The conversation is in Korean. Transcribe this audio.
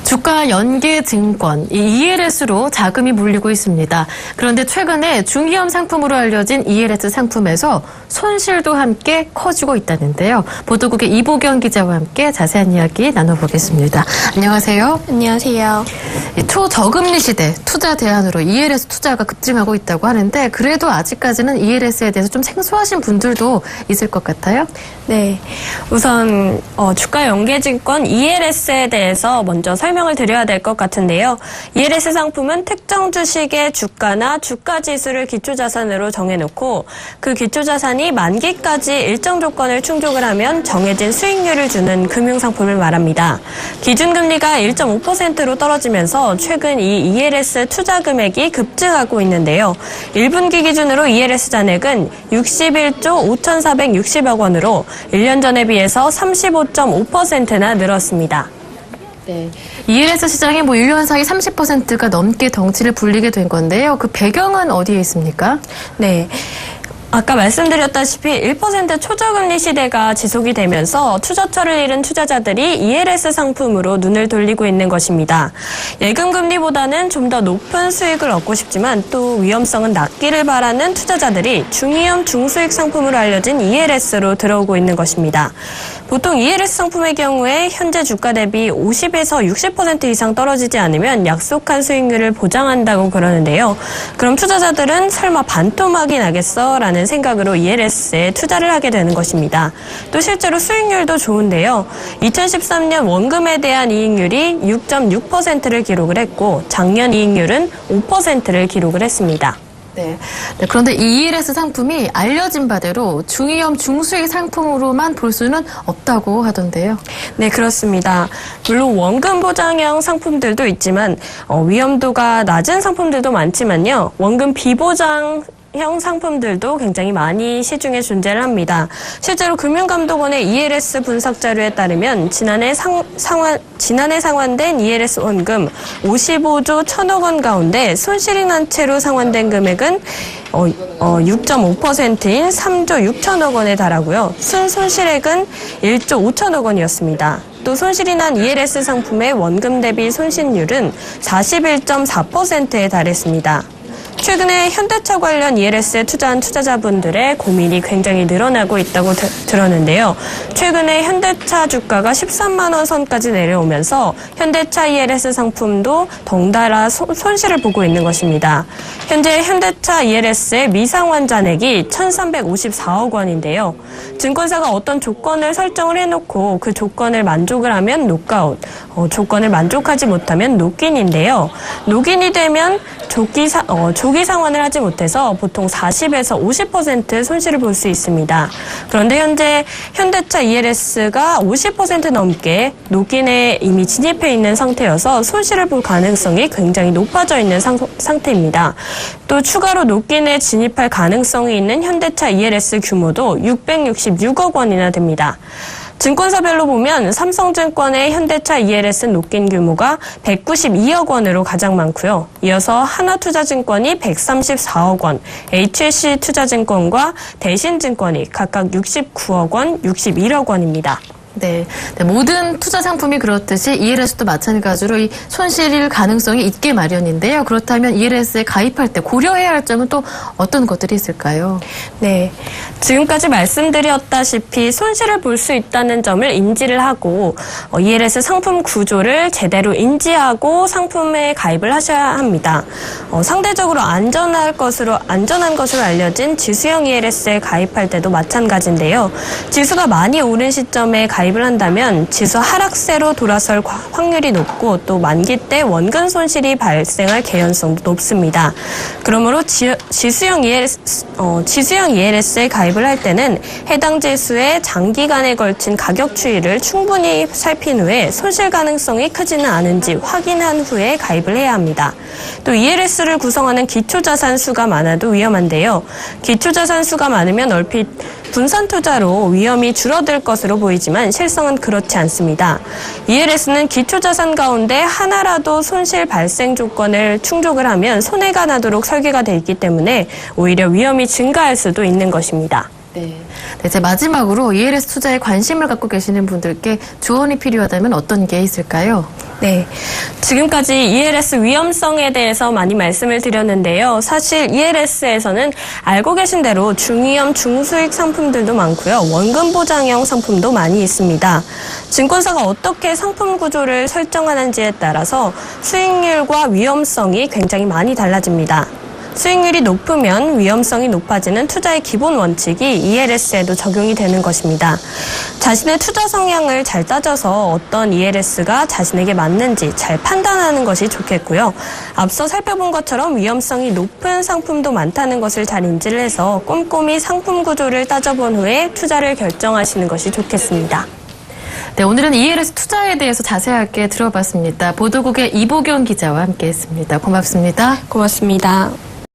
주가 연계증권, ELS로 자금이 몰리고 있습니다. 그런데 최근에 중위험 상품으로 알려진 ELS 상품에서 손실도 함께 커지고 있다는데요. 보도국의 이보경 기자와 함께 자세한 이야기 나눠보겠습니다. 안녕하세요. 안녕하세요. 초저금리 시대 투자 대안으로 ELS 투자가 급증하고 있다고 하는데 그래도 아직까지는 ELS에 대해서 좀 생소하신 분들도 있을 것 같아요. 네, 우선 주가 연계증권 ELS에 대해서 먼저 설명을 드려야 될 것 같은데요. ELS 상품은 특정 주식의 주가나 주가 지수를 기초자산으로 정해놓고 그 기초자산이 만기까지 일정 조건을 충족을 하면 정해진 수익률을 주는 금융상품을 말합니다. 기준금리가 1.5%로 떨어지면서 최근 이 ELS 투자 금액이 급증하고 있는데요. 1분기 기준으로 ELS 잔액은 61조 5,460억 원으로 1년 전에 비해서 35.5%나 늘었습니다. 네. ELS 시장이 1년 사이 30%가 넘게 덩치를 불리게 된 건데요. 그 배경은 어디에 있습니까? 네. 아까 말씀드렸다시피 1% 초저금리 시대가 지속이 되면서 투자처를 잃은 투자자들이 ELS 상품으로 눈을 돌리고 있는 것입니다. 예금금리보다는 좀 더 높은 수익을 얻고 싶지만 또 위험성은 낮기를 바라는 투자자들이 중위험 중수익 상품으로 알려진 ELS로 들어오고 있는 것입니다. 보통 ELS 상품의 경우에 현재 주가 대비 50에서 60% 이상 떨어지지 않으면 약속한 수익률을 보장한다고 그러는데요. 그럼 투자자들은 설마 반토막이 나겠어? 라는 생각으로 ELS에 투자를 하게 되는 것입니다. 또 실제로 수익률도 좋은데요. 2013년 원금에 대한 이익률이 6.6%를 기록을 했고 작년 이익률은 5%를 기록을 했습니다. 네. 그런데 이 ELS 상품이 알려진 바대로 중위험 중수익 상품으로만 볼 수는 없다고 하던데요. 네, 그렇습니다. 물론 원금 보장형 상품들도 있지만 위험도가 낮은 상품들도 많지만요. 원금 비보장 형 상품들도 굉장히 많이 시중에 존재를 합니다. 실제로 금융감독원의 ELS 분석 자료에 따르면 지난해 상환된 ELS 원금 55조 1천억 원 가운데 손실이 난 채로 상환된 금액은 6.5%인 3조 6천억 원에 달하고요. 순손실액은 1조 5천억 원이었습니다. 또 손실이 난 ELS 상품의 원금 대비 손실률은 41.4%에 달했습니다. 최근에 현대차 관련 ELS에 투자한 투자자분들의 고민이 굉장히 늘어나고 있다고 들었는데요. 최근에 현대차 주가가 13만 원 선까지 내려오면서 현대차 ELS 상품도 덩달아 손실을 보고 있는 것입니다. 현재 현대차 ELS의 미상환 잔액이 1,354억 원인데요. 증권사가 어떤 조건을 설정을 해놓고 그 조건을 만족을 하면 노크아웃, 조건을 만족하지 못하면 녹인인데요. 녹인이 되면 조기 상환을 하지 못해서 보통 40에서 50% 손실을 볼 수 있습니다. 그런데 현재 현대차 ELS가 50% 넘게 녹인에 이미 진입해 있는 상태여서 손실을 볼 가능성이 굉장히 높아져 있는 상태입니다. 또 추가로 녹인에 진입할 가능성이 있는 현대차 ELS 규모도 666억 원이나 됩니다. 증권사별로 보면 삼성증권의 현대차 ELS 녹인 규모가 192억 원으로 가장 많고요. 이어서 하나투자증권이 134억 원, HSC투자증권과 대신증권이 각각 69억 원, 61억 원입니다. 네. 모든 투자 상품이 그렇듯이 ELS도 마찬가지로 이 손실일 가능성이 있게 마련인데요. 그렇다면 ELS에 가입할 때 고려해야 할 점은 또 어떤 것들이 있을까요? 네. 지금까지 말씀드렸다시피 손실을 볼 수 있다는 점을 인지를 하고 ELS 상품 구조를 제대로 인지하고 상품에 가입을 하셔야 합니다. 상대적으로 안전한 것으로 알려진 지수형 ELS에 가입할 때도 마찬가지인데요. 지수가 많이 오른 시점에 가입을 한다면 지수 하락세로 돌아설 확률이 높고 또 만기 때 원금 손실이 발생할 개연성도 높습니다. 그러므로 지수형 ELS에 가입을 할 때는 해당 지수의 장기간에 걸친 가격 추이를 충분히 살핀 후에 손실 가능성이 크지는 않은지 확인한 후에 가입을 해야 합니다. 또 ELS를 구성하는 기초자산 수가 많아도 위험한데요. 기초자산 수가 많으면 얼핏 분산 투자로 위험이 줄어들 것으로 보이지만 실상은 그렇지 않습니다. ELS는 기초자산 가운데 하나라도 손실 발생 조건을 충족을 하면 손해가 나도록 설계가 되어 있기 때문에 오히려 위험이 증가할 수도 있는 것입니다. 네. 이제 마지막으로 ELS 투자에 관심을 갖고 계시는 분들께 조언이 필요하다면 어떤 게 있을까요? 네. 지금까지 ELS 위험성에 대해서 많이 말씀을 드렸는데요. 사실 ELS에서는 알고 계신 대로 중위험, 중수익 상품들도 많고요. 원금 보장형 상품도 많이 있습니다. 증권사가 어떻게 상품 구조를 설정하는지에 따라서 수익률과 위험성이 굉장히 많이 달라집니다. 수익률이 높으면 위험성이 높아지는 투자의 기본 원칙이 ELS에도 적용이 되는 것입니다. 자신의 투자 성향을 잘 따져서 어떤 ELS가 자신에게 맞는지 잘 판단하는 것이 좋겠고요. 앞서 살펴본 것처럼 위험성이 높은 상품도 많다는 것을 잘 인지를 해서 꼼꼼히 상품 구조를 따져본 후에 투자를 결정하시는 것이 좋겠습니다. 네, 오늘은 ELS 투자에 대해서 자세하게 들어봤습니다. 보도국의 이보경 기자와 함께했습니다. 고맙습니다. 고맙습니다.